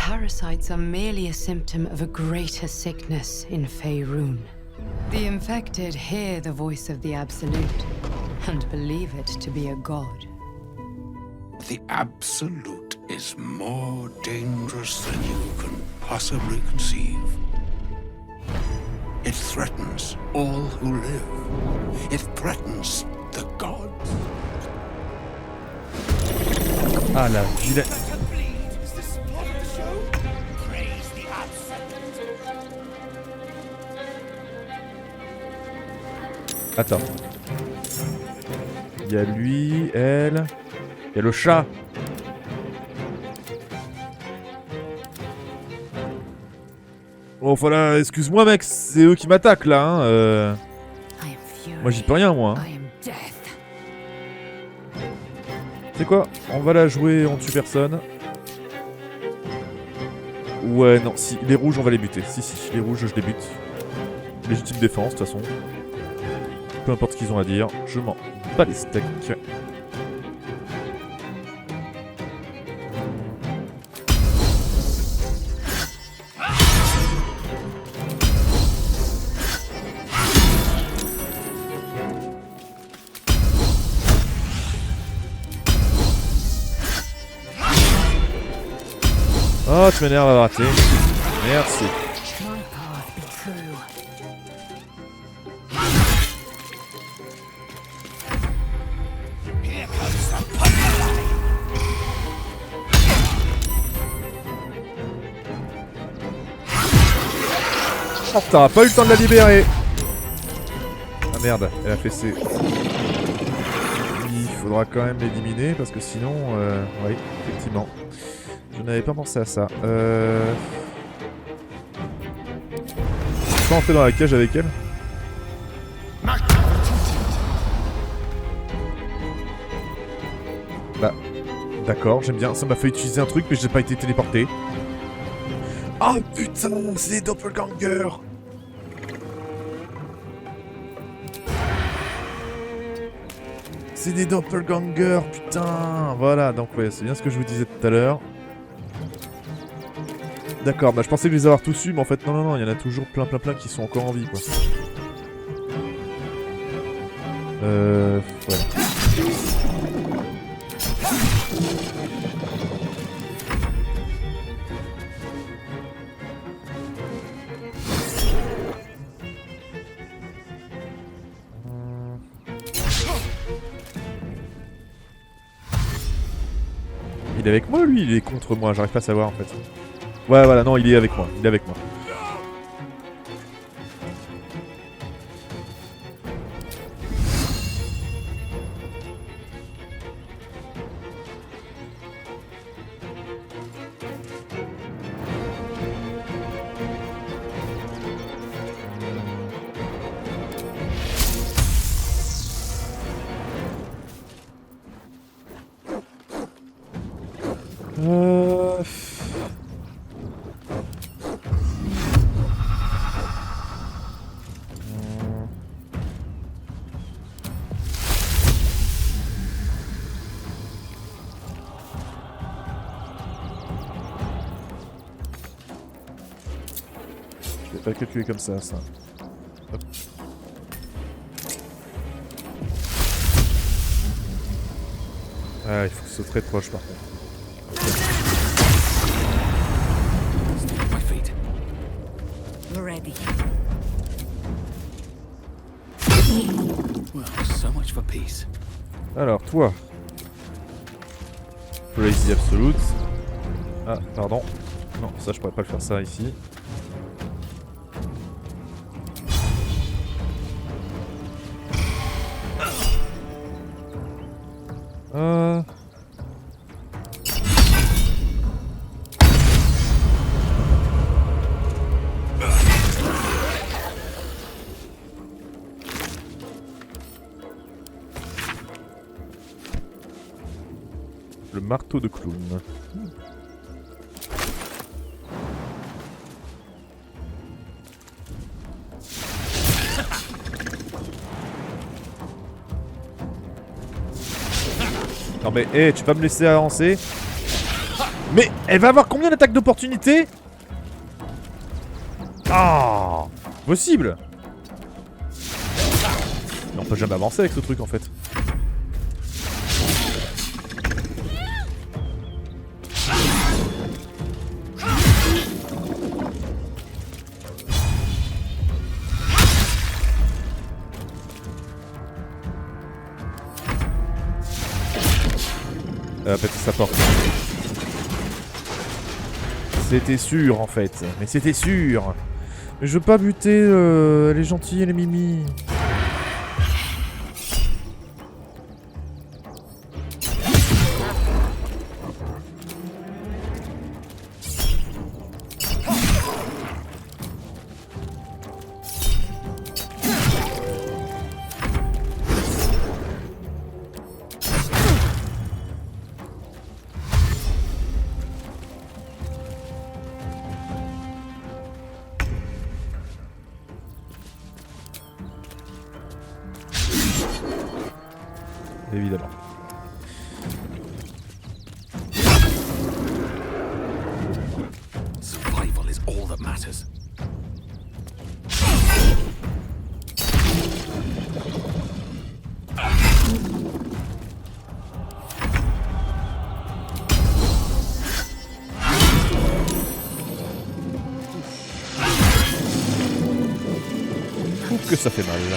parasites are merely a symptom of a greater sickness in Faerun. The infected hear the voice of the Absolute and believe it to be a god. The Absolute is more dangerous than you can possibly conceive. It threatens all who live. It threatens the gods. Ah la vilaine. Attends. Il y a lui, elle. Il y a le chat. Oh voilà, excuse-moi mec, c'est eux qui m'attaquent là. Hein, Moi j'y peux rien moi. Hein. C'est quoi? On va la jouer, on tue personne. Ouais non, si les rouges on va les buter. Si les rouges je les bute. Légitime défense de toute façon. Peu importe ce qu'ils ont à dire, je m'en bats les steaks. Oh, tu m'énerves à rater. Merci. Oh, t'auras pas eu le temps de la libérer. Ah merde, elle a fait ses... Il faudra quand même l'éliminer parce que sinon... Oui, effectivement. Je n'avais pas pensé à ça. Je peux entrer dans la cage avec elle? Bah, d'accord, j'aime bien. Ça m'a fait utiliser un truc mais j'ai pas été téléporté. Oh putain, c'est des doppelgangers. C'est des doppelgangers, putain. Voilà, donc ouais, c'est bien ce que je vous disais tout à l'heure. D'accord, bah je pensais les avoir tous eus, mais en fait non, il y en a toujours plein qui sont encore en vie quoi. Voilà. Il est avec moi lui, il est contre moi, j'arrive pas à savoir en fait. Ouais voilà, non il est avec moi, il est avec moi. Je vais pas calculer comme ça. Hop. Ah, il faut que ce soit très proche par contre. Alors, toi. Crazy Absolute. Ah, pardon. Non, ça je pourrais pas le faire ça ici. Le marteau de clown. Non mais, hé, tu vas me laisser avancer? Mais elle va avoir combien d'attaques d'opportunité? Ah, possible. Mais on peut jamais avancer avec ce truc en fait. Elle va péter sa porte. C'était sûr en fait, mais c'était sûr. Mais je veux pas buter, elle est gentille, elle est mimi. Évidemment. Survival is all that matters. Je trouve que ça fait mal là.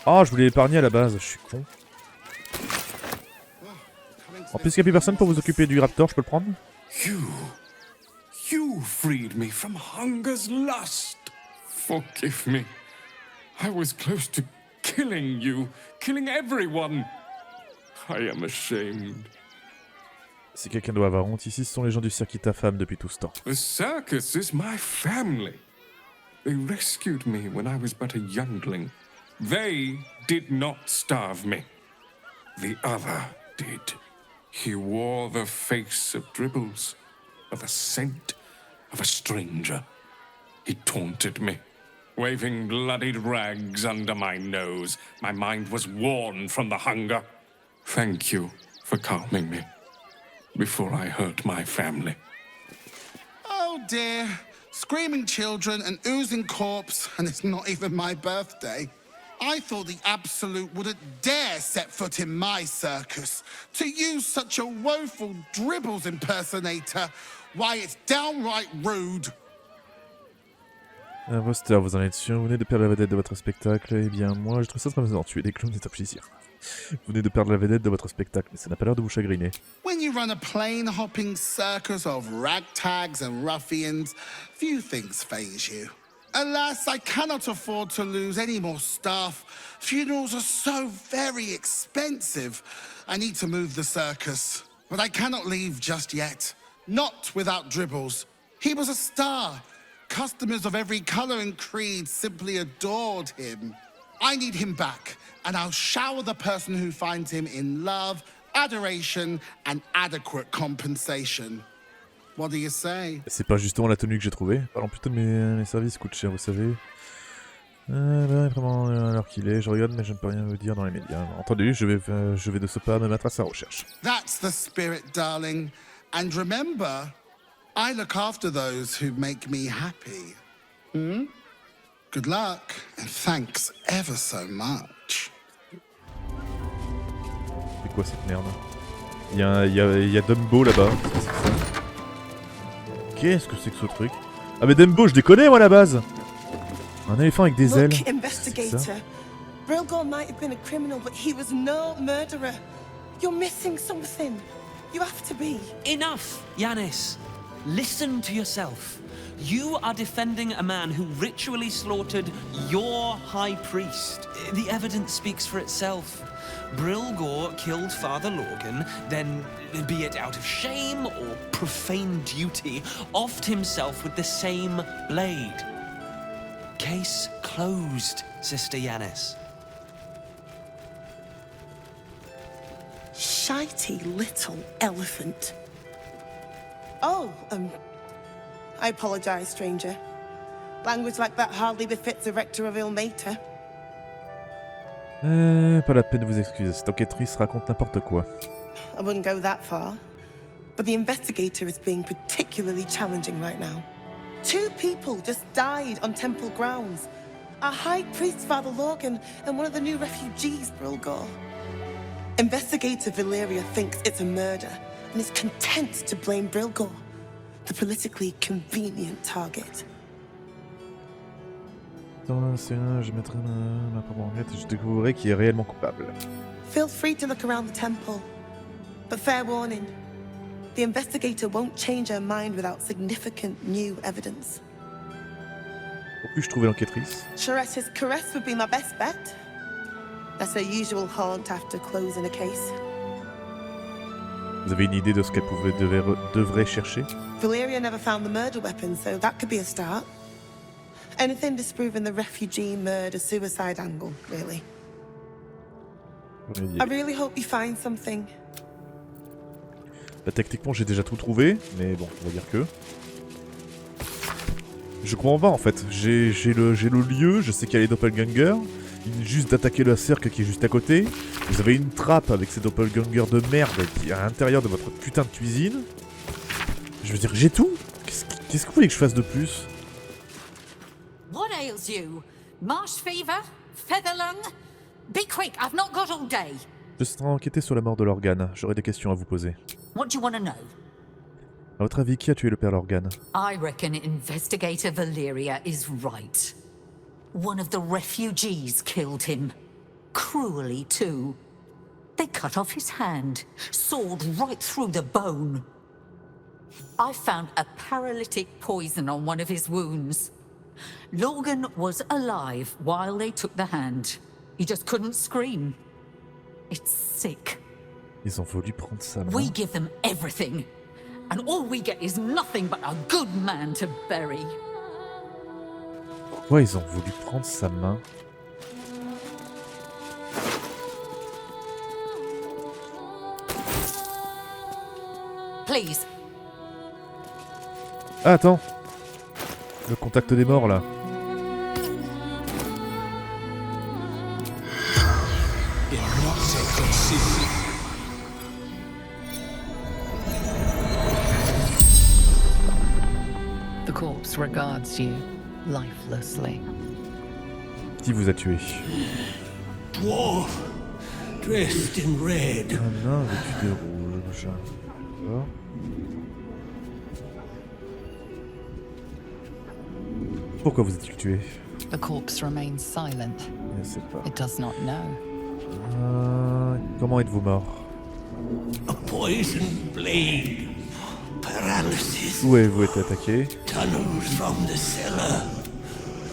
Ah, je voulais l'épargner à la base, je suis con. En plus, il n'y a plus personne pour vous occuper du raptor, je peux le prendre? You freed me from hunger's lust. Forgive me. I was close to killing you, killing everyone. I am ashamed. Si quelqu'un doit avoir honte, ici ce sont les gens du cirque femme depuis tout ce temps. The circus is my family. They rescued me when I was but a youngling. They did not starve me. The other did. He wore the face of Dribbles, of a saint, of a stranger. He taunted me, waving bloodied rags under my nose. My mind was worn from the hunger. Thank you for calming me before I hurt my family. Oh dear. Screaming children, an oozing corpse, and it's not even my birthday. I thought the Absolute wouldn't dare set foot in my circus. To use such a woeful Dribbles impersonator, why, it's downright rude. Imposteur, vous en êtes sûr? Vous venez de perdre la vedette de votre spectacle. Eh bien, moi, je trouve ça très amusant. Tuer des clowns est un plaisir. Vous venez de perdre la vedette de votre spectacle, mais ça n'a pas l'air de vous chagriner. When you run a plane-hopping circus of ragtags and ruffians, few things faze you. Alas, I cannot afford to lose any more staff. Funerals are so very expensive. I need to move the circus. But I cannot leave just yet. Not without Dribbles. He was a star. Customers of every color and creed simply adored him. I need him back, and I'll shower the person who finds him in love, adoration, and adequate compensation. What do you say? C'est pas justement la tenue que j'ai trouvée. Parlons plutôt de mes services coûtent cher, vous savez. Là, vraiment, alors qu'il est, je regarde, mais je ne peux rien vous dire dans les médias. Entendu, je vais de ce pas me mettre à sa recherche. That's the spirit, darling. And remember, I look after those who make me happy. Hmm? Good luck, and thanks ever so much. C'est quoi cette merde? Il y a Dumbo là-bas. Qu'est-ce que c'est que ce truc? Ah mais Dumbo, je déconne moi à la base. Un éléphant avec des ailes. Look, investigator. Brilgor might have been a criminal, but he was no murderer. You're missing something. You have to be. Enough, Yanis. Listen to yourself. You are defending a man who ritually slaughtered your high priest. The evidence speaks for itself. Brilgor killed Father Lorgan, then, be it out of shame or profane duty, offed himself with the same blade. Case closed, Sister Yanis. Shitey little elephant. Oh, I apologize, stranger. Language like that hardly befits a rector of Ilmater. Pas la peine de vous excuser, cette enquêtrice raconte n'importe quoi. I wouldn't go that far. But the investigator is being particularly challenging right now. 2 people just died on temple grounds. Our high priest, Father Logan, and one of the new refugees, Brilgor. Investigator Valeria thinks it's a murder and is content to blame Brilgor, the politically convenient target. Je mettrai ma propre enquête et je découvrirai qui est réellement coupable. Feel free to look around the temple. But fair warning, the investigator won't change her mind without significant new evidence. Au plus je trouvais l'enquêtrice. Chares's caress would be my best bet. That's her usual haunt after closing a case. Vous avez une idée de ce qu'elle devrait chercher? Valeria never found the murder weapon, so that could be a start. Anything disproving the refugee murder-suicide angle, really. I really hope you find something. Bah, techniquement j'ai déjà tout trouvé, mais bon, on va dire que... Je comprends pas en fait, j'ai le lieu, je sais qu'il y a les doppelgangers, il est juste d'attaquer le cercle qui est juste à côté, vous avez une trappe avec ces doppelgangers de merde qui est à l'intérieur de votre putain de cuisine. Je veux dire, j'ai tout. Qu'est-ce que vous voulez que je fasse de plus? What ails you? Marsh fever? Feather lung? Be quick, I've not got all day. Je serai enquêté sur la mort de Lorgan, j'aurai des questions à vous poser. What do you want to know? À votre avis, qui a tué le père Lorgan? I reckon Investigator Valeria is right. One of the refugees killed him. Cruelly, too. They cut off his hand, sawed right through the bone. I found a paralytic poison on one of his wounds. Logan was alive while they took the hand. He just couldn't scream. It's sick. Ils ont voulu prendre sa main. We give them everything. And all we get is nothing but a good man to bury. Pourquoi ils ont voulu prendre sa main? Please. Ah, attends. Le contact des morts, là. The corpse regards you lifelessly. Qui vous a tué? Dwarf, dressed in red. Un nain vêtu de rouge. D'accord. Pourquoi vous êtes-il tué? The corpse remains silent. Je ne sais pas. It does not know. Comment êtes-vous mort? A poisoned blade. Paralysis. Où avez-vous été attaqué? Tunnels from the cellar.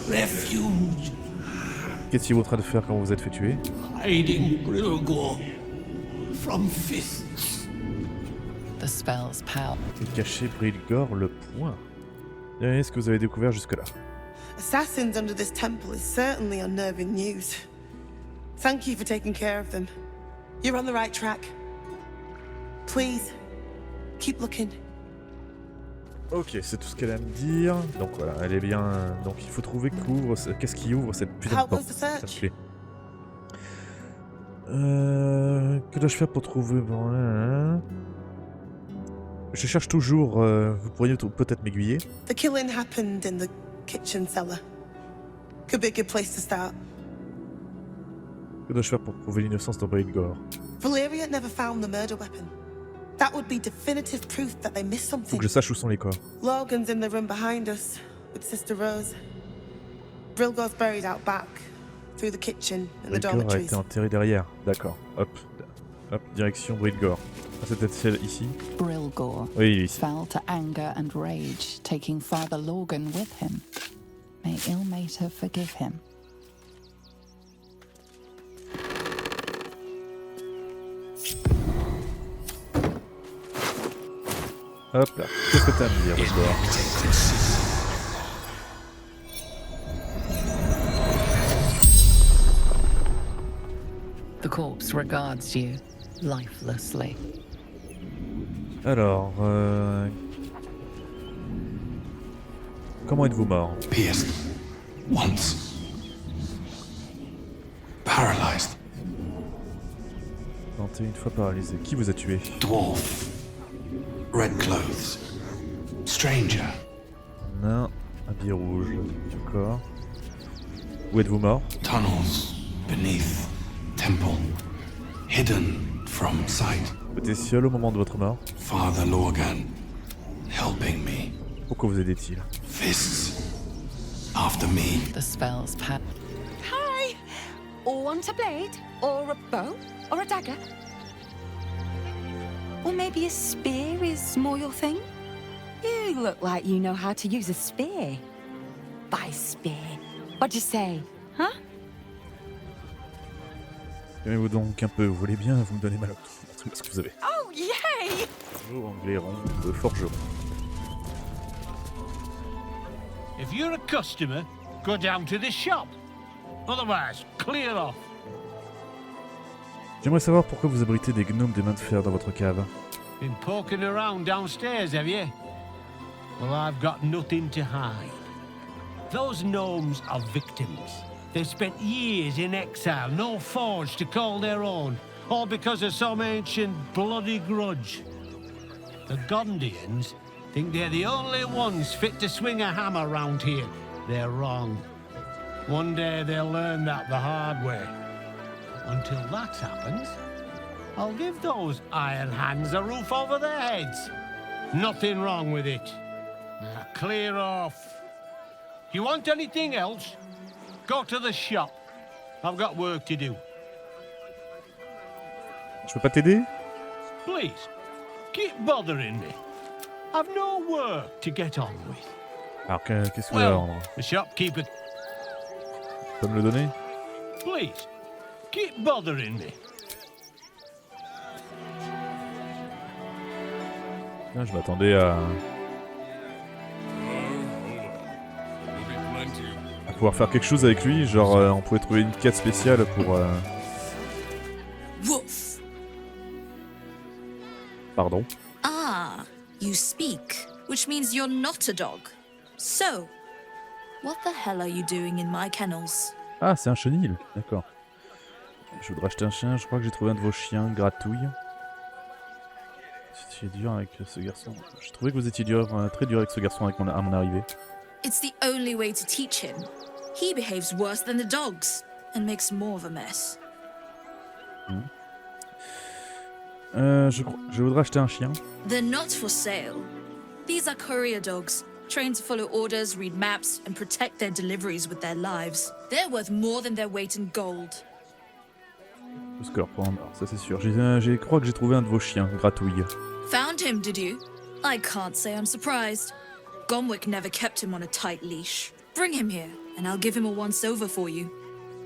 Refuge. Qu'étiez-vous en train de faire quand vous vous êtes fait tuer? Hiding Brilgor. From fists. The spell's power. Cacher Brilgor le point. Et ce que vous avez découvert jusque-là? Assassins under this temple is certainly unnerving news. Thank you for taking care of them. You're on the right track. Please, keep looking. Ok, c'est tout ce qu'elle a à me dire. Donc voilà, elle est bien. Donc il faut trouver qu'est-ce qui ouvre cette putain de porte. Ça me plaît. Que dois-je faire pour trouver... Je cherche toujours. Vous pourriez peut-être m'aiguiller. The killing happened in the kitchen cellar. Could be a good place to start. Que dois-je faire pour prouver l'innocence de Brilgor? Valeria never found the murder weapon. That would be definitive proof that they missed Faut something. que je sache où sont les corps. Logan's in the room behind us with Sister Rose. Brilgor's buried out back, through the kitchen and the Brilgor a dormitories. été enterré derrière. D'accord. Hop. Hop, direction Brilgor. Ah, c'est peut-être celle ici. Brilgor Oui, ici. fell to anger and rage, taking Father Logan with him. May Ilmater forgive him. Hop là. Qu'est-ce que t'as à me dire, Brilgor? The corpse regards you lifelessly. Alors, comment êtes-vous mort? Pierced. Once. Paralyzed. 21 fois paralysé. Qui vous a tué? Dwarf. Red clothes. Stranger. Nain, habillé rouge. D'accord. Où êtes-vous mort? Tunnels. Beneath. Temple. Hidden from sight. Vous étiez seul au moment de votre mort? Father Lorgan. Helping me. Pourquoi vous aidait-il? Fists. After me. The spell's pat. Hi! Want a blade? Or a bow? Or a dagger? Or maybe a spear is more your thing? You look like you know how to use a spear. By spear. What'd you say? Huh? Calmez-vous donc un peu, vous voulez bien, vous me donnez mal au tout ce que vous avez. Oh, yay! Bonjour, anglais rond de forgeron. If you're a customer, go down to the shop. Otherwise, clear off. J'aimerais savoir pourquoi vous abritez des gnomes des mains de fer dans votre cave. Been poking around downstairs, have you? Well, I've got nothing to hide. Those gnomes are victims. They've spent years in exile, no forge to call their own, all because of some ancient bloody grudge. The Gondians think they're the only ones fit to swing a hammer round here. They're wrong. One day they'll learn that the hard way. Until that happens, I'll give those iron hands a roof over their heads. Nothing wrong with it. Now clear off. You want anything else? Go to the shop. I've got work to do. Je peux pas t'aider? Please, keep bothering me. I've no work to get on with. Alors qu'est-ce que vous voulez rendre? The shopkeeper. Tu peux me le donner? Please, keep bothering me. Là, je m'attendais à pouvoir faire quelque chose avec lui, genre on pouvait trouver une quête spéciale pour... Wolf. Pardon? Ah, you speak, which means you're not a dog. So, what the hell are you doing in my kennels? Ah, c'est un chenil, d'accord. Je voudrais acheter un chien, je crois que j'ai trouvé un de vos chiens, Gratouille. Vous étiez dur avec ce garçon. Je trouvais que vous étiez dur, très dur avec ce garçon à mon arrivée. It's the only way to teach him. He behaves worse than the dogs, and makes more of a mess. Je voudrais acheter un chien. They're not for sale. These are courier dogs, trained to follow orders, read maps, and protect their deliveries with their lives. They're worth more than their weight in gold. Le score pour un bar, ça c'est sûr. Je crois que j'ai trouvé un de vos chiens, Gratouille. Found him, did you? I can't say I'm surprised. Gomwick never kept him on a tight leash. Bring him here, and I'll give him a once-over for you.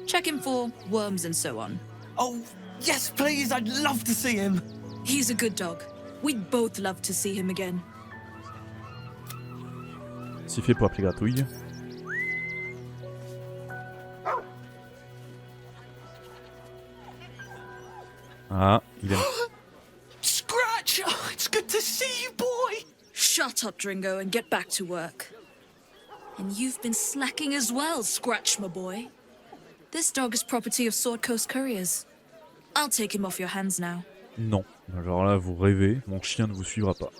Check him for worms and so on. Oh, yes, please, I'd love to see him. He's a good dog. We'd both love to see him again. C'est fait pour appeler Gratouille. Ah, il aime. Scratch! Oh, it's good to see you, boy! Shut up, Dringo, and get back to work. And you've been slacking as well, Scratch, my boy. This dog is property of Sword Coast Couriers. I'll take him off your hands now. Non, alors là vous rêvez, mon chien ne vous suivra pas.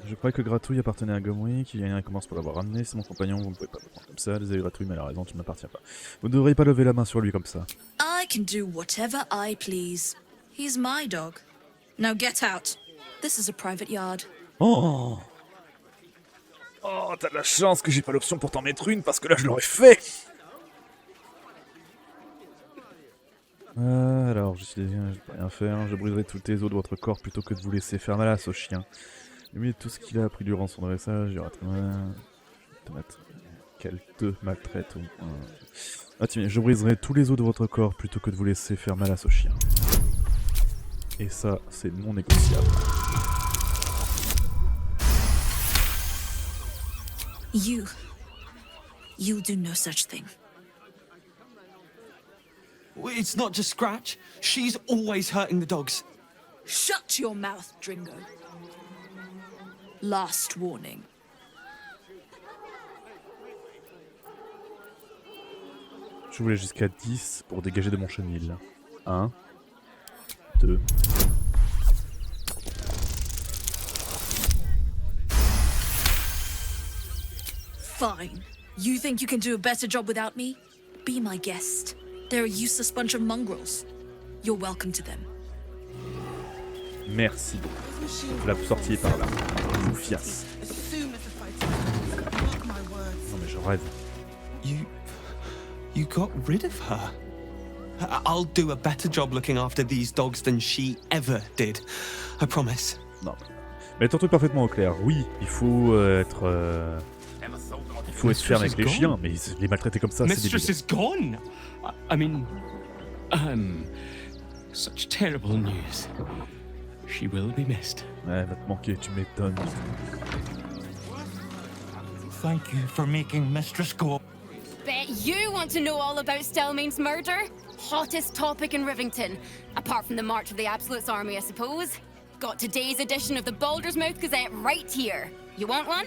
Je croyais que Gratouille appartenait à Gomwick, qui commence par l'avoir ramené, c'est mon compagnon, vous ne pouvez pas me prendre comme ça, désolé Gratouille, mais elle a raison, tu ne m'appartiens pas. Vous ne devriez pas lever la main sur lui comme ça. I can do whatever I please. He's my dog. Now get out. This is a private yard. Oh! Oh, t'as de la chance que j'ai pas l'option pour t'en mettre une, parce que là je l'aurais fait! Alors, je peux rien faire, je briserai toutes les os de votre corps plutôt que de vous laisser faire mal à ce chien. Mais tout ce qu'il a appris durant son dressage, il qu'elle te maltraite. Ah tiens, je briserai tous les os de votre corps plutôt que de vous laisser faire mal à ce chien. Et ça, c'est non négociable. You'll do no such thing. It's not just Scratch. She's always hurting the dogs. Shut your mouth, Dringo. Last warning. Je voulais jusqu'à 10 pour dégager de mon chenil. 1, 2. Fine. You think you can do a better job without me? Be my guest. They're a useless bunch of mongrels. You're welcome to them. Merci beaucoup. La sortie est par là. Je vous fiasse. Non mais je rêve. You got rid of her. I'll do a better job looking after these dogs than she ever did. I promise. Non. Mais ton truc parfaitement au clair. Oui, il faut être ferme avec les chiens, mais les maltraiter comme ça, c'est débile. Mistress is gone. I mean, such terrible news. She will be missed. Ouais, elle va te manquer, tu m'étonnes. Thank you for making Mistress go. Bet you want to know all about Stelmane's murder? Hottest topic in Rivington. Apart from the March of the Absolute's army, I suppose. Got today's edition of the Baldur's Mouth Gazette right here. You want one?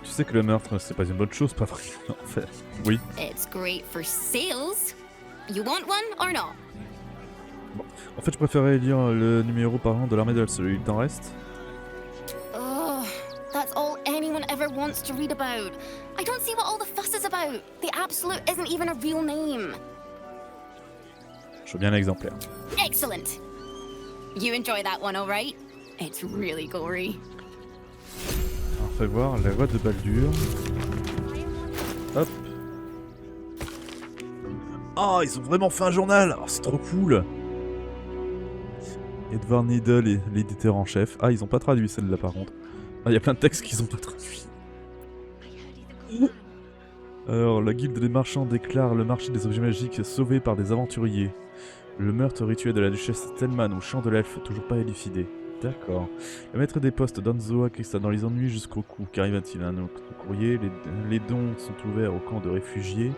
Tu sais que le meurtre, c'est pas une bonne chose, pas vrai? En fait, oui. It's great for sales. You want one or not? Bon. En fait, je préférais lire le numéro parlant de l'armée de l'Absolu. Il t'en reste? Oh, that's all anyone ever wants to read about. I don't see what all the fuss is about. The Absolute isn't even a real name. Je veux bien l'exemplaire. Excellent. You enjoy that one, all right? It's really gory. Alors, fais voir la voix de Baldur. Hop. Oh, ils ont vraiment fait un journal. Oh, c'est trop cool. Edward Needle est l'éditeur en chef. Ah, ils ont pas traduit celle-là par contre. Ah, il y a plein de textes qu'ils ont pas traduits. Alors, la guilde des marchands déclare le marché des objets magiques sauvé par des aventuriers. Le meurtre rituel de la duchesse Thelman au champ de l'elfe toujours pas élucidé. D'accord. Le maître des postes d'Anzoa Christa dans les ennuis jusqu'au cou. Qu'arriva-t-il à un autre courrier? Les dons sont ouverts au camp de réfugiés.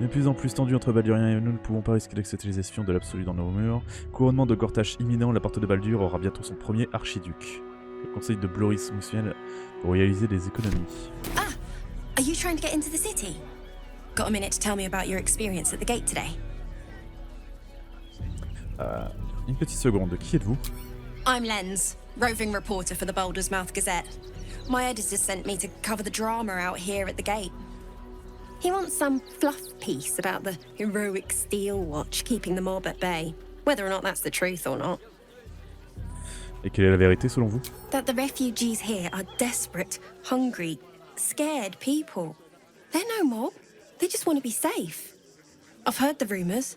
De plus en plus tendu entre Balduriens et nous ne pouvons pas risquer d'accepter les espions de l'absolu dans nos murs. Couronnement de Gortache imminent, la porte de Baldur aura bientôt son premier archiduc. Le conseil de Bloris Mousfiel pour réaliser des économies. Ah! Are you trying to get into the city? Got a minute to tell me about your experience at the gate today? Une petite seconde, qui êtes-vous? I'm Lens, roving reporter for the Baldur's Mouth Gazette. My editor sent me to cover the drama out here at the gate. He wants some fluff piece about the heroic steel watch keeping the mob at bay, whether or not that's the truth or not. Et quelle est la vérité selon vous? That the refugees here are desperate, hungry, scared people. They're no mob. They just want to be safe. I've heard the rumours.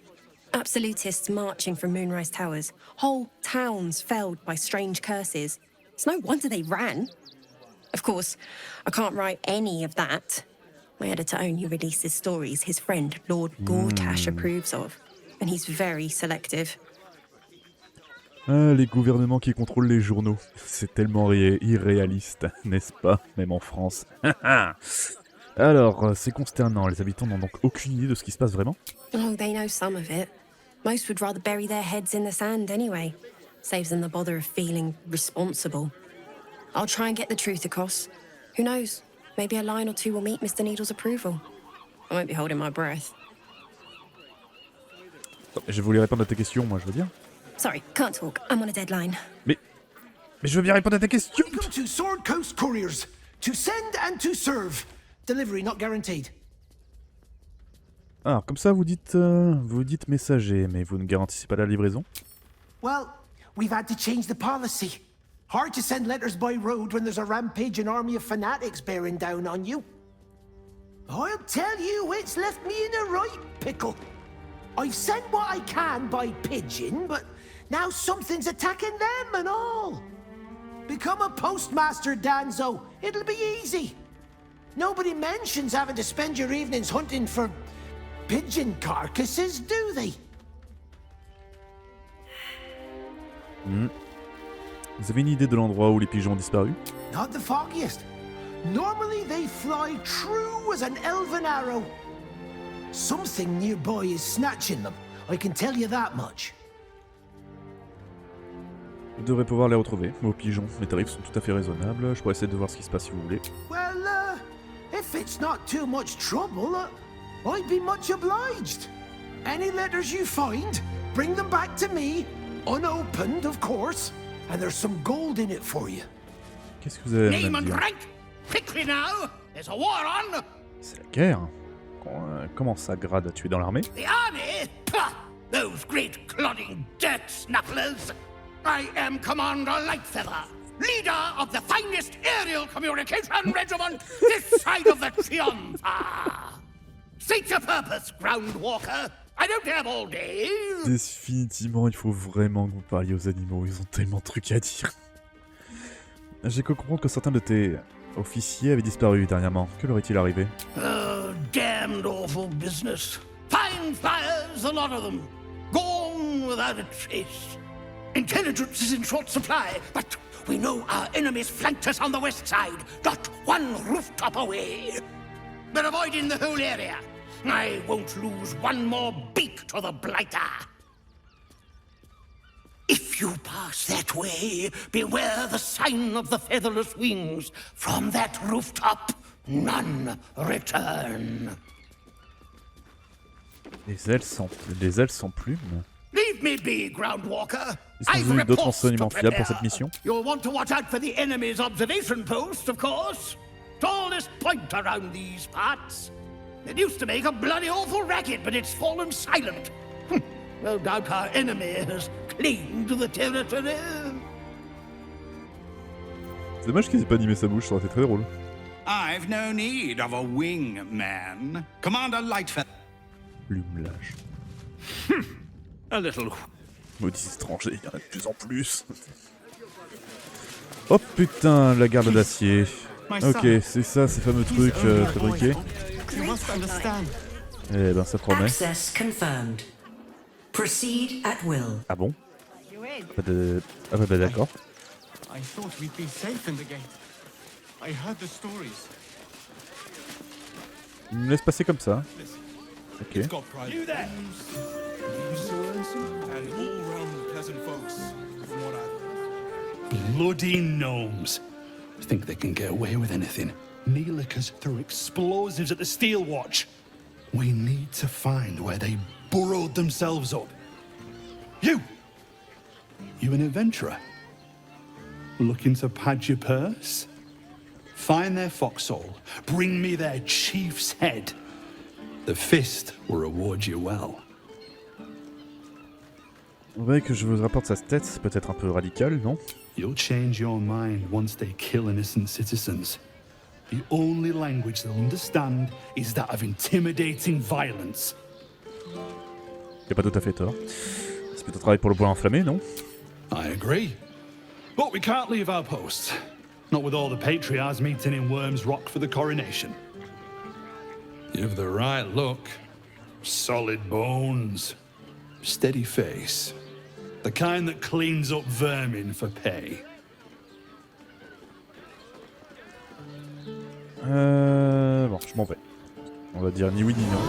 Absolutists marching from Moonrise Towers. Whole towns felled by strange curses. It's no wonder they ran. Of course, I can't write any of that. My editor only releases stories his friend Lord Gortash approves of. And he's very selective. Ah, les gouvernements qui contrôlent les journaux. C'est tellement irréaliste, n'est-ce pas? Même en France. Alors, c'est consternant. Les habitants n'ont donc aucune idée de ce qui se passe vraiment? Oh, they know some of it. Most would rather bury their heads in the sand anyway. Saves them the bother of feeling responsible. I'll try and get the truth across. Who knows? Maybe a line or two will meet Mr. Needle's approval. I won't be holding my breath. Je voulais répondre à tes questions, moi, je veux bien. Sorry, can't talk. I'm on a deadline. Mais je veux bien répondre à tes questions. Welcome to Sword Coast Couriers. To send and to serve. Delivery not guaranteed. Alors, comme ça, vous dites messager, mais vous ne garantissez pas la livraison? Well, we've had to change the policy. Hard to send letters by road when there's a rampaging army of fanatics bearing down on you. I'll tell you, it's left me in a right pickle. I've sent what I can by pigeon, but now something's attacking them and all. Become a postmaster, Danzo. It'll be easy. Nobody mentions having to spend your evenings hunting for pigeon carcasses, do they? Vous avez une idée de l'endroit où les pigeons ont disparu? Not the foggiest. Normally they fly true as an elven arrow. Something nearby is snatching them. I can tell you that much. Vous devrez pouvoir les retrouver, vos pigeons. Les tarifs sont tout à fait raisonnables. Je pourrais essayer de voir ce qui se passe si vous voulez. Well, if it's not too much trouble, I'd be much obliged. Any letters you find, bring them back to me, unopened, of course, and there's some gold in it for you. Qu'est-ce que vous avez à me Name and dire? rank, quickly now. There's a war on. C'est la guerre. Comment ça grade à tuer dans l'armée? The army? Pah! Those great clodding dirt snufflers. I am Commander Lightfeather, leader of the finest aerial communication regiment this side of the Triumpha. State your purpose, Groundwalker. I don't have all day. Définitivement, il faut vraiment que vous parliez aux animaux. Ils ont tellement de trucs à dire. J'ai cru comprendre que certains de tes officiers avaient disparu dernièrement. Que leur est-il arrivé? Oh, damned awful business. Fine fires, a lot of them. Gone without a trace. Intelligence is in short supply, but we know our enemies flanked us on the west side, not one rooftop away. They're avoiding the whole area. I won't lose one more beak to the blighter. If you pass that way, beware the sign of the featherless wings. From that rooftop, none return. Les ailes sans plumes. Leave me be, Groundwalker. Est-ce que vous avez d'autres renseignements fiables pour cette mission? You'll want to watch out for the enemy's observation post, of course. Tallest point around these parts. It used to make a bloody awful racket, but it's fallen silent. No doubt our enemy has claimed the territory. C'est dommage qu'ils aient pas animé sa bouche, ça aurait été très drôle. I've no need of a wingman. Commander Lightfeather. Plumelage. A little. Maudits étrangers, il y en a de plus en plus. Oh putain, la garde d'acier. Ok, c'est ça, ces fameux trucs fabriqués. Eh ben, ça promet. Access confirmed. Proceed at will. Ah bon? Pas de... Ah bah d'accord. I thought we'd be safe in the gate. I heard the stories. Il me laisse passer comme ça. Ok. You there! And all round pleasant folks, from what I've... Bloody gnomes. Think they can get away with anything. Neelikers threw explosives at the Steel Watch. We need to find where they burrowed themselves up. You an adventurer? Looking to pad your purse? Find their foxhole. Bring me their chief's head. The fist will reward you well. Vous voyez que je vous rapporte sa tête, c'est peut-être un peu radical, non? You'll change your mind once they kill innocent citizens. The only language they'll understand is that of intimidating violence. Il a pas tout à fait tort. C'est peut-être un travail pour le bois enflammé, non? I agree. But we can't leave our posts. Not with all the patriarchs meeting in Worms Rock for the coronation. You've the right look. Solid bones. Steady face. The kind that cleans up vermin for pay. Bon, je m'en vais. On va dire ni oui ni non.